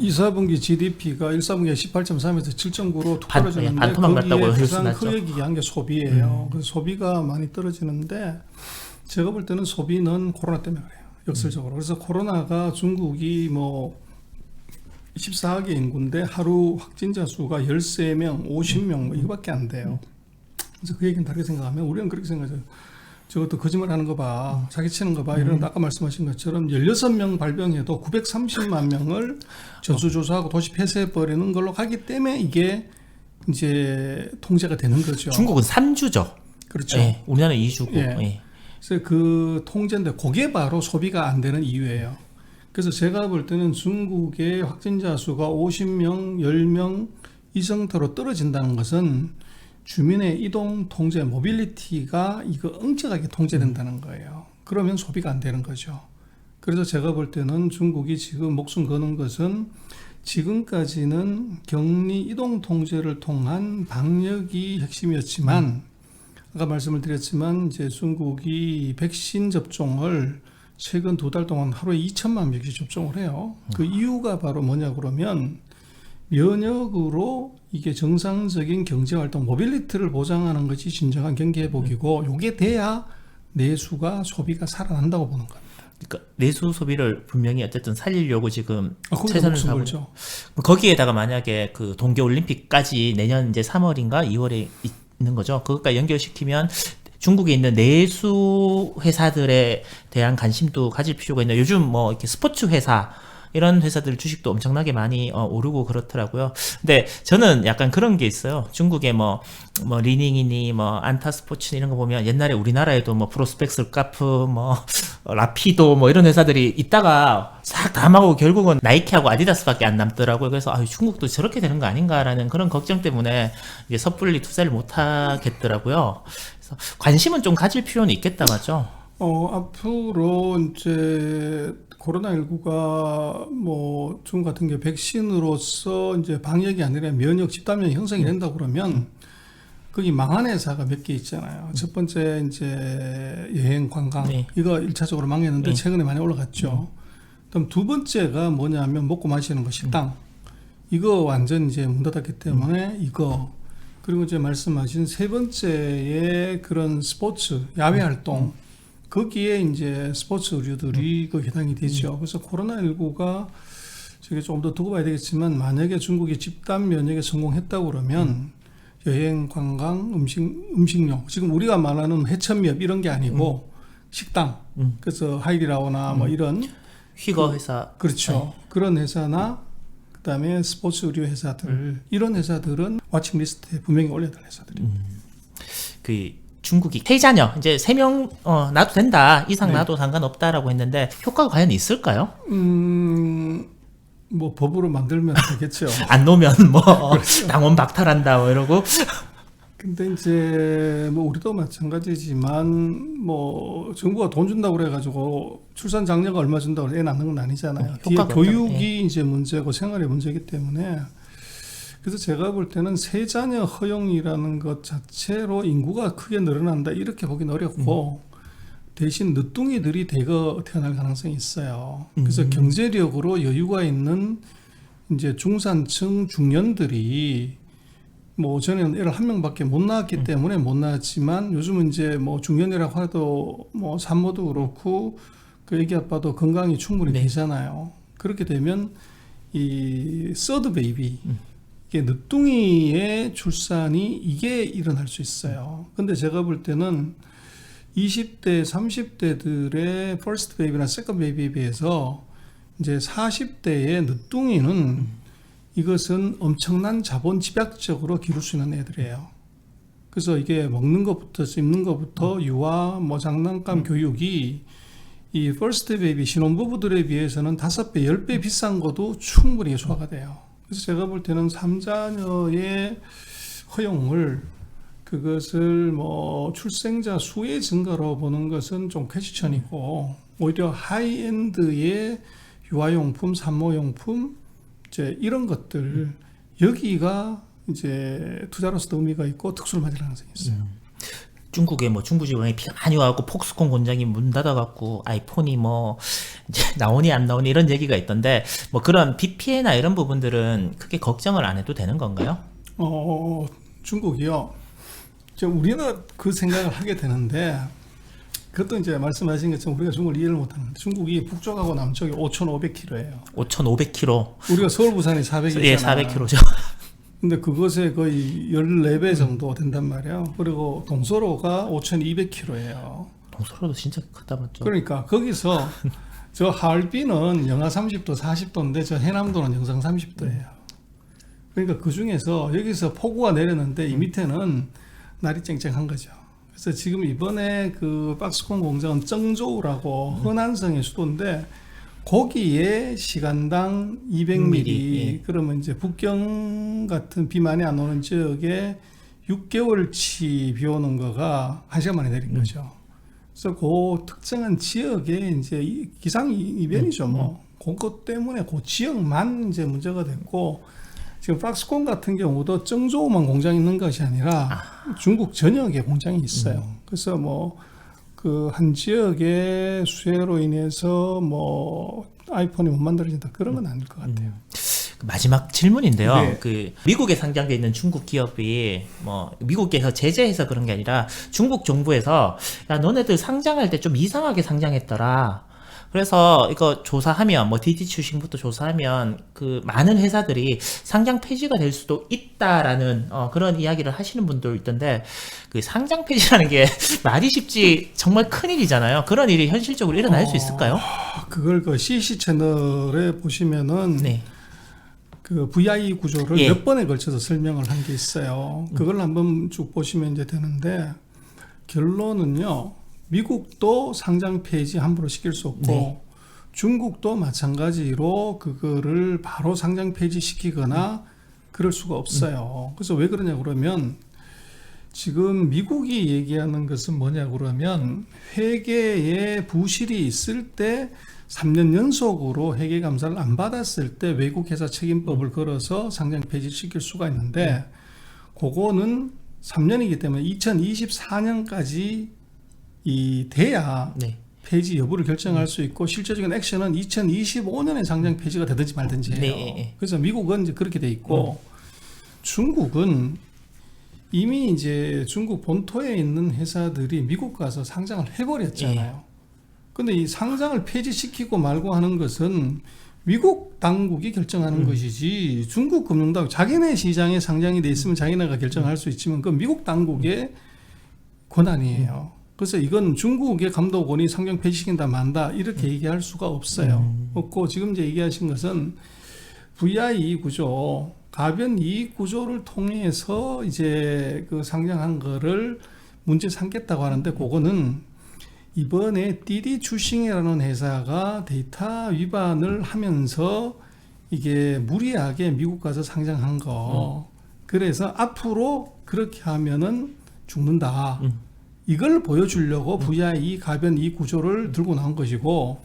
4분기 GDP가 1, 4분기에 18.3에서 7.9로 툭 떨어지는데 반토막 났다고 거기에 뉴스 가장 났죠. 크게 얘기한 게 소비예요. 그래서 소비가 많이 떨어지는데 제가 볼 때는 소비는 코로나 때문에 그래요. 역설적으로. 그래서 코로나가 중국이 뭐 14억의 인구인데 하루 확진자 수가 13명, 50명 뭐 이거밖에 안 돼요. 그래서 그 얘기는 다르게 생각하면 우리는 그렇게 생각하죠. 저것도 거짓말 하는 거 봐, 사기치는 거 봐, 이런 아까 말씀하신 것처럼 16명 발병해도 930만 명을 전수조사하고 도시 폐쇄해버리는 걸로 가기 때문에 이게 이제 통제가 되는 거죠. 중국은 3주죠. 그렇죠. 예, 우리나라는 2주고. 예. 예. 그래서 그 통제인데 그게 바로 소비가 안 되는 이유예요. 그래서 제가 볼 때는 중국의 확진자 수가 50명, 10명 이 상태로 떨어진다는 것은 주민의 이동 통제, 모빌리티가 이거 엄청나게 통제된다는 거예요. 그러면 소비가 안 되는 거죠. 그래서 제가 볼 때는 중국이 지금 목숨 거는 것은 지금까지는 격리 이동 통제를 통한 방역이 핵심이었지만 아까 말씀을 드렸지만 이제 중국이 백신 접종을 최근 2달 동안 하루에 2천만 명씩 접종을 해요. 그 이유가 바로 뭐냐 그러면 면역으로 이게 정상적인 경제활동, 모빌리티를 보장하는 것이 진정한 경기 회복이고 이게 돼야 내수가 소비가 살아난다고 보는 겁니다. 그러니까 내수 소비를 분명히 어쨌든 살리려고 지금 거기다 최선을 목숨 다하고 걸죠. 거기에다가 만약에 그 동계 올림픽까지 내년 이제 3월인가 2월에 있는 거죠. 그것까지 연결시키면 중국에 있는 내수 회사들에 대한 관심도 가질 필요가 있는데 요즘 뭐 이렇게 스포츠 회사 이런 회사들 주식도 엄청나게 많이 오르고 그렇더라고요. 근데 저는 약간 그런 게 있어요. 중국에 뭐 리닝이니 뭐 안타스포츠 이런 거 보면 옛날에 우리나라에도 뭐 프로스펙스 카프 뭐 라피도 뭐 이런 회사들이 있다가 싹 다 망하고 결국은 나이키하고 아디다스밖에 안 남더라고요. 그래서 중국도 저렇게 되는 거 아닌가라는 그런 걱정 때문에 이제 섣불리 투자를 못 하겠더라고요. 그래서 관심은 좀 가질 필요는 있겠다 맞죠? 앞으로 이제 코로나19가 뭐 중국 같은 게 백신으로서 이제 방역이 아니라 면역 집단면이 형성이 된다 그러면 거기 망한 회사가 몇 개 있잖아요. 첫 번째 이제 여행 관광 네. 이거 1차적으로 망했는데 네. 최근에 많이 올라갔죠. 그럼 두 번째가 뭐냐면 먹고 마시는 거 식당 이거 완전 이제 문 닫았기 때문에 이거 그리고 이제 말씀하신 세 번째의 그런 스포츠 야외 활동 거기에 이제 스포츠 의류들이 그 해당이 되죠. 그래서 코로나19가 저게 조금 더 두고 봐야 되겠지만 만약에 중국이 집단 면역에 성공했다고 그러면 여행, 관광, 음식료 지금 우리가 말하는 해천미업 이런 게 아니고 식당 그래서 하이디라오나 뭐 이런 휘거 회사 그렇죠. 네. 그런 회사나 그다음에 스포츠 의류 회사들 이런 회사들은 와칭 리스트에 분명히 올려야 될 회사들이. 그 중국이 세자녀 이제 3명 놔도 된다 이상 네. 놔도 상관없다라고 했는데 효과가 과연 있을까요? 뭐 법으로 만들면 되겠죠. 안 놓으면 뭐 당원 박탈한다 뭐 이러고 근데 이제 뭐 우리도 마찬가지지만 뭐 정부가 돈 준다고 그래가지고 출산 장려가 얼마 준다고 애 낳는 건 아니잖아요. 뒤에 효과가 교육이 없잖아요. 이제 문제고 생활의 문제이기 때문에 그래서 제가 볼 때는 세 자녀 허용이라는 것 자체로 인구가 크게 늘어난다 이렇게 보기는 어렵고 대신 늦둥이들이 대거 태어날 가능성이 있어요. 그래서 경제력으로 여유가 있는 이제 중산층 중년들이 뭐 전에는 애를 한 명밖에 못 낳았기 때문에 못 낳았지만 요즘은 이제 뭐 중년이라고 해도 뭐 산모도 그렇고 그 애기 아빠도 건강이 충분히 네. 되잖아요. 그렇게 되면 이 서드 베이비 이게 늦둥이의 출산이 이게 일어날 수 있어요. 근데 제가 볼 때는 20대, 30대들의 퍼스트 베이비나 세컨드 베이비에 비해서 이제 40대의 늦둥이는 이것은 엄청난 자본 집약적으로 기를 수 있는 애들이에요. 그래서 이게 먹는 것부터 입는 것부터 유아, 뭐 장난감 교육이 이 퍼스트 베이비 신혼부부들에 비해서는 5배, 10배 비싼 것도 충분히 소화가 돼요. 그래서 제가 볼 때는 3자녀의 허용을 그것을 뭐 출생자 수의 증가로 보는 것은 좀 퀘스천이고 오히려 하이엔드의 유아용품, 산모용품 이제 이런 것들 여기가 이제 투자로서도 의미가 있고 특수를 맞을 가능성이 있어요. 중국에 뭐 중부지방에 비가 많이 와갖고 폭스콘 공장이 문 닫아갖고 아이폰이 뭐 이제 나오니 안 나오니 이런 얘기가 있던데 뭐 그런 비 피해나 이런 부분들은 크게 걱정을 안 해도 되는 건가요? 중국이요. 우리는 그 생각을 하게 되는데 그것도 이제 말씀하신 것처럼 우리가 중국을 이해를 못하는데 중국이 북쪽하고 남쪽이 5,500km예요. 5,500km. 우리가 서울 부산이 400km잖아요. 예, 400km죠. 근데 그것에 거의 14배 정도 된단 말이에요. 그리고 동서로가 5,200km예요. 동서로도 진짜 크다 맞죠? 그러니까 거기서 저 하얼빈은 영하 30도, 40도인데 저 해남도는 영상 30도예요. 그러니까 그 중에서 여기서 폭우가 내렸는데 이 밑에는 날이 쨍쨍한 거죠. 그래서 지금 이번에 그 박스콘 공장은 정조우라고 허난성의 수도인데 거기에 시간당 200mm 예. 그러면 이제 북경 같은 비 많이 안 오는 지역에 6개월치 비 오는 거가 1시간 만에 내린 거죠. 그래서 그 특정한 지역에 이제 기상 이변이죠. 뭐 그것 때문에 그 지역만 이제 문제가 됐고 지금 박스콘 같은 경우도 정조우만 공장이 있는 것이 아니라 중국 전역에 공장이 있어요. 그래서 뭐 그 한 지역의 수해로 인해서 뭐 아이폰이 못 만들어진다 그런 건 아닐 것 같아요. 마지막 질문인데요. 네. 그 미국에 상장돼 있는 중국 기업이 뭐 미국에서 제재해서 그런 게 아니라 중국 정부에서 야 너네들 상장할 때 좀 이상하게 상장했더라. 그래서 이거 조사하면 뭐 디디 출신부터 조사하면 그 많은 회사들이 상장 폐지가 될 수도 있다라는 그런 이야기를 하시는 분도 있던데 그 상장 폐지라는 게 말이 쉽지 정말 큰 일이잖아요. 그런 일이 현실적으로 일어날 수 있을까요? 그걸 그 CC 채널에 보시면은 네. 그 VIE 구조를 예. 몇 번에 걸쳐서 설명을 한 게 있어요. 그걸 한번 쭉 보시면 이제 되는데 결론은요. 미국도 상장 폐지 함부로 시킬 수 없고 네. 중국도 마찬가지로 그거를 바로 상장 폐지 시키거나 그럴 수가 없어요. 그래서 왜 그러냐 그러면 지금 미국이 얘기하는 것은 뭐냐 그러면 회계에 부실이 있을 때 3년 연속으로 회계 감사를 안 받았을 때 외국 회사 책임법을 걸어서 상장 폐지시킬 수가 있는데 그거는 3년이기 때문에 2024년까지 이 돼야 네. 폐지 여부를 결정할 수 있고 실제적인 액션은 2025년에 상장 폐지가 되든지 말든지 해요. 네. 그래서 미국은 이제 그렇게 돼 있고 중국은 이미 이제 중국 본토에 있는 회사들이 미국 가서 상장을 해버렸잖아요. 근데 이 상장을 폐지시키고 말고 하는 것은 미국 당국이 결정하는 것이지 중국 금융당국 자기네 시장에 상장이 돼 있으면 자기네가 결정할 수 있지만 그건 미국 당국의 권한이에요. 그래서 이건 중국의 감독원이 상장 폐지시킨다 만다 이렇게 얘기할 수가 없어요. 없고 지금 이제 얘기하신 것은 VIE 구조, 가변 이익 구조를 통해서 이제 그 상장한 거를 문제 삼겠다고 하는데 그거는 이번에 디디 추싱이라는 회사가 데이터 위반을 하면서 이게 무리하게 미국 가서 상장한 거 그래서 앞으로 그렇게 하면은 죽는다. 이걸 보여주려고 VI 가변 이 구조를 들고 나온 것이고,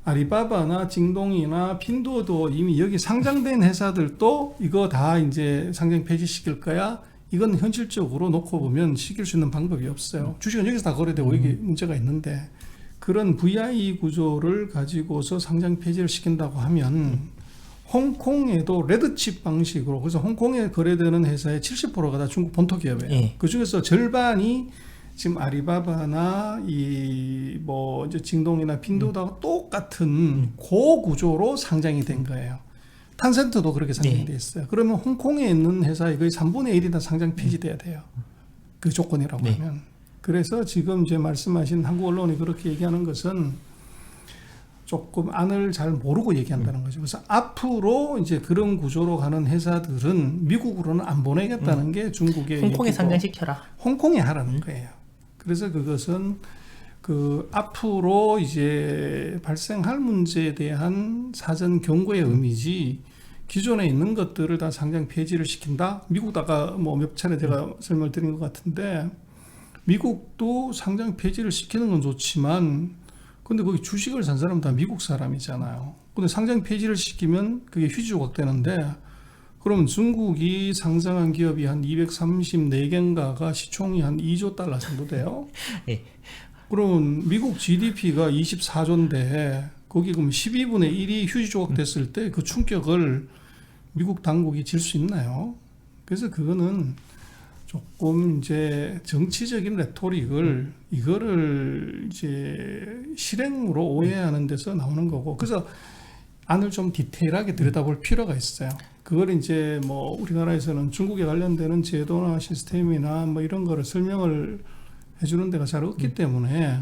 아리바바나 징동이나 핀도도 이미 여기 상장된 회사들도 이거 다 이제 상장 폐지시킬 거야. 이건 현실적으로 놓고 보면 시킬 수 있는 방법이 없어요. 주식은 여기서 다 거래되고 이게 문제가 있는데, 그런 VI 구조를 가지고서 상장 폐지를 시킨다고 하면 홍콩에도 레드칩 방식으로, 그래서 홍콩에 거래되는 회사의 70%가 다 중국 본토 기업이에요. 예. 그 중에서 절반이 지금 아리바바나 이 뭐 이제 징동이나 핀도도 똑같은 고구조로 상장이 된 거예요. 탄센트도 그렇게 상장이 돼 있어요. 그러면 홍콩에 있는 회사의 거의 3분의 1이 다 상장 폐지돼야 돼요. 그 조건이라고 네. 하면. 그래서 지금 이제 말씀하신 한국 언론이 그렇게 얘기하는 것은 조금 안을 잘 모르고 얘기한다는 거죠. 그래서 앞으로 이제 그런 구조로 가는 회사들은 미국으로는 안 보내겠다는 게 중국의 홍콩에 얘기고, 상장시켜라. 홍콩에 하라는 거예요. 그래서 그것은 그 앞으로 이제 발생할 문제에 대한 사전 경고의 의미지, 기존에 있는 것들을 다 상장 폐지를 시킨다. 미국도 아까 뭐 몇 차례 제가 설명을 드린 것 같은데, 미국도 상장 폐지를 시키는 건 좋지만, 근데 거기 주식을 산 사람은 다 미국 사람이잖아요. 근데 상장 폐지를 시키면 그게 휴지 조각 되는데, 그러면 중국이 상장한 기업이 한 234개인가가 시총이 한 2조 달러 정도 돼요. 예. 그러면 미국 GDP가 24조인데 거기 그럼 12분의 1이 휴지 조각 됐을 때 그 충격을 미국 당국이 질 수 있나요? 그래서 그거는 조금 이제 정치적인 레토릭을 이거를 이제 실행으로 오해하는 데서 나오는 거고, 그래서 안을 좀 디테일하게 들여다볼 필요가 있어요. 그걸 이제 뭐 우리나라에서는 중국에 관련되는 제도나 시스템이나 뭐 이런 거를 설명을 해주는 데가 잘 없기 때문에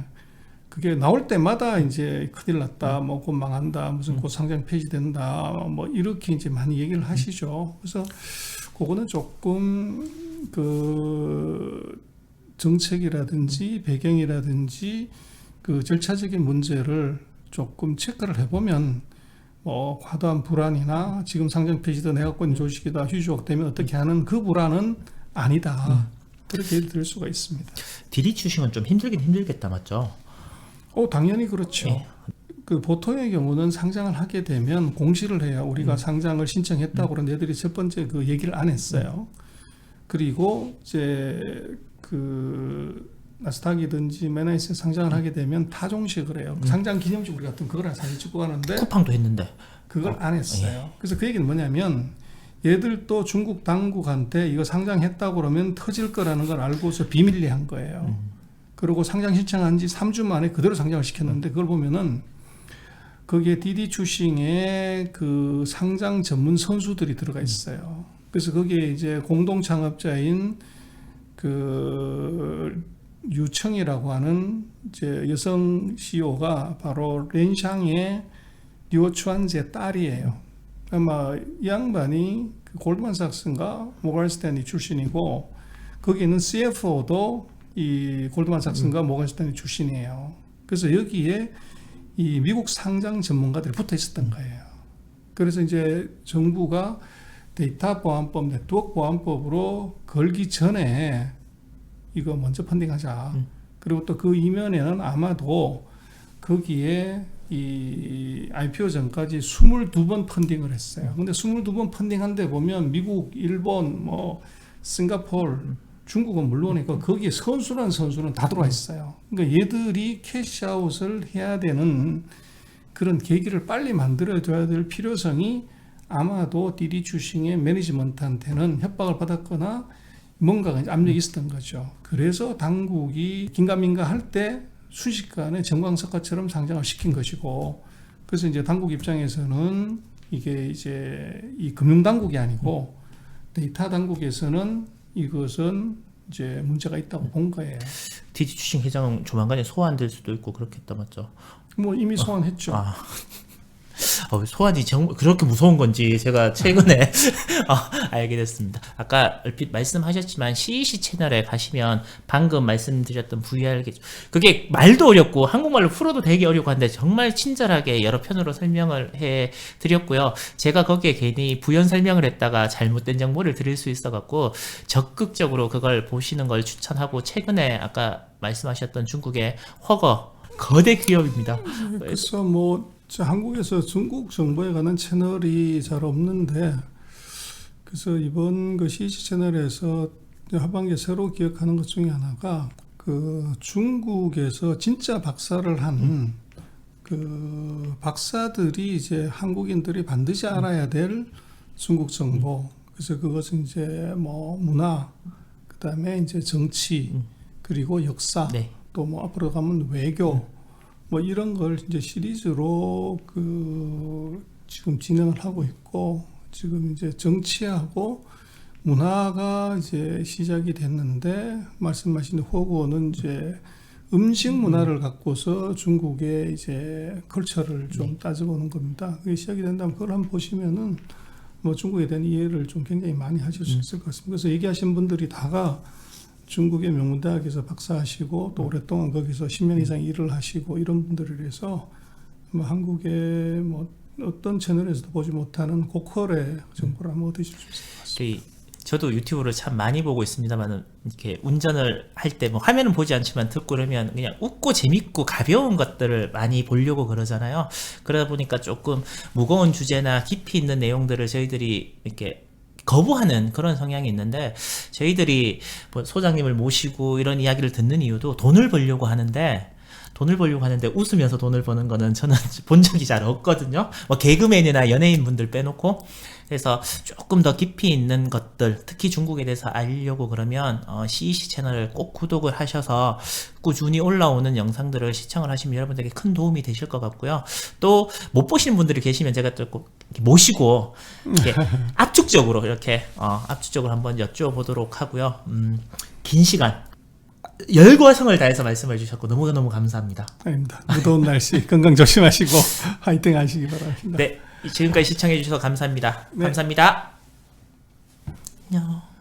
그게 나올 때마다 이제 큰일 났다, 뭐 곧 망한다, 무슨 곧 상장 폐지된다, 뭐 이렇게 이제 많이 얘기를 하시죠. 그래서 그거는 조금 그 정책이라든지 배경이라든지 그 절차적인 문제를 조금 체크를 해보면 뭐 과도한 불안이나 지금 상장 폐지도 내각권 조직이다, 휴지 조각 되면 어떻게 하는 그 불안은 아니다. 그렇게 들을 수가 있습니다. 디디 추싱은 좀 힘들긴 힘들겠다, 맞죠? 당연히 그렇죠. 예. 그 보통의 경우는 상장을 하게 되면 공시를 해요. 우리가 상장을 신청했다고 그런 애들이 첫 번째 그 얘기를 안 했어요. 그리고 이제 그 나스닥이든지 메나이스에 상장을 하게 되면 타종식을 해요. 상장 기념식 우리 같은 그걸 사진 찍고 가는데 쿠팡도 했는데. 그걸 안 했어요. 그래서 그 얘기는 뭐냐면 얘들도 중국 당국한테 이거 상장했다고 그러면 터질 거라는 걸 알고서 비밀리에 한 거예요. 그리고 상장 신청한 지 3주 만에 그대로 상장을 시켰는데, 그걸 보면은 거기에 디디 추싱의 그 상장 전문 선수들이 들어가 있어요. 그래서 거기에 이제 공동 창업자인 그 류청이라고 하는 이제 여성 CEO가 바로 렌샹의 류추안제 딸이에요. 아마 이 양반이 그 골드만삭스인가 모건스탠리 출신이고, 거기 있는 CFO도 이 골드만삭스인가 모건스탠리 출신이에요. 그래서 여기에 이 미국 상장 전문가들이 붙어 있었던 거예요. 그래서 이제 정부가 데이터 보안법, 네트워크 보안법으로 걸기 전에 이거 먼저 펀딩하자. 그리고 또 그 이면에는 아마도 거기에 이 IPO 전까지 22번 펀딩을 했어요. 근데 22번 펀딩한 데 보면 미국, 일본, 뭐 싱가포르, 중국은 물론이고 거기에 선수는 다 들어와 있어요. 그러니까 얘들이 캐시아웃을 해야 되는 그런 계기를 빨리 만들어줘야 될 필요성이 아마도 디디 추싱의 매니지먼트한테는 협박을 받았거나 뭔가 압력이 있었던 거죠. 그래서 당국이 긴가민가 할 때 순식간에 정광석화처럼 상장을 시킨 것이고, 그래서 이제 당국 입장에서는 이게 이제 이 금융당국이 아니고 데이터 당국에서는 이것은 이제 문제가 있다고 본 거예요. 디디 추싱 회장 조만간에 소환될 수도 있고 그렇겠다, 맞죠? 뭐 이미 소환했죠. 소환이 정말 그렇게 무서운 건지 제가 최근에 알게 됐습니다. 아까 얼핏 말씀하셨지만 CEC 채널에 가시면 방금 말씀드렸던 VR 그게 말도 어렵고 한국말로 풀어도 되게 어렵고 한데 정말 친절하게 여러 편으로 설명을 해 드렸고요. 제가 거기에 괜히 부연 설명을 했다가 잘못된 정보를 드릴 수 있어 갖고 적극적으로 그걸 보시는 걸 추천하고, 최근에 아까 말씀하셨던 중국의 허거 거대 기업입니다. 그래서 뭐 한국에서 중국 정보에 관한 채널이 잘 없는데, 그래서 이번 그 CEC 채널에서 하반기에 새로 기획하는 것 중에 하나가 그 중국에서 진짜 박사를 한 그 박사들이 이제 한국인들이 반드시 알아야 될 중국 정보. 그래서 그것은 이제 뭐 문화, 그다음에 이제 정치, 그리고 역사, 네. 또 뭐 앞으로 가면 외교, 뭐 이런 걸 이제 시리즈로 그 지금 진행을 하고 있고, 지금 이제 정치하고 문화가 이제 시작이 됐는데, 말씀하신 허구는 이제 음식 문화를 갖고서 중국의 이제 컬처를 좀 따져보는 겁니다. 그게 시작이 된다면 그걸 한번 보시면은 뭐 중국에 대한 이해를 좀 굉장히 많이 하실 수 있을 것 같습니다. 그래서 얘기하신 분들이 다가 중국의 명문대학에서 박사하시고 또 오랫동안 거기서 10년 이상 일을 하시고 이런 분들이라서 뭐 한국의 뭐 어떤 채널에서도 보지 못하는 고퀄의 정보를 한번 얻으실 수 있을 것 같습니다. 저도 유튜브를 참 많이 보고 있습니다만, 이렇게 운전을 할 때 뭐 화면은 보지 않지만 듣고 그러면 그냥 웃고 재밌고 가벼운 것들을 많이 보려고 그러잖아요. 그러다 보니까 조금 무거운 주제나 깊이 있는 내용들을 저희들이 이렇게 거부하는 그런 성향이 있는데, 저희들이 뭐 소장님을 모시고 이런 이야기를 듣는 이유도 돈을 벌려고 하는데 웃으면서 돈을 버는 거는 저는 본 적이 잘 없거든요. 뭐 개그맨이나 연예인분들 빼놓고. 그래서 조금 더 깊이 있는 것들, 특히 중국에 대해서 알려고 그러면 CEC 채널을 꼭 구독을 하셔서 꾸준히 올라오는 영상들을 시청을 하시면 여러분들에게 큰 도움이 되실 것 같고요. 또 못 보시는 분들이 계시면 제가 또 꼭 모시고 이렇게 압축적으로 한번 여쭤보도록 하고요. 긴 시간 열과 성을 다해서 말씀해 주셨고 너무너무 감사합니다. 아닙니다. 무더운 날씨 건강 조심하시고 화이팅 하시기 바랍니다. 네, 지금까지 시청해 주셔서 감사합니다. 네. 감사합니다. 안녕.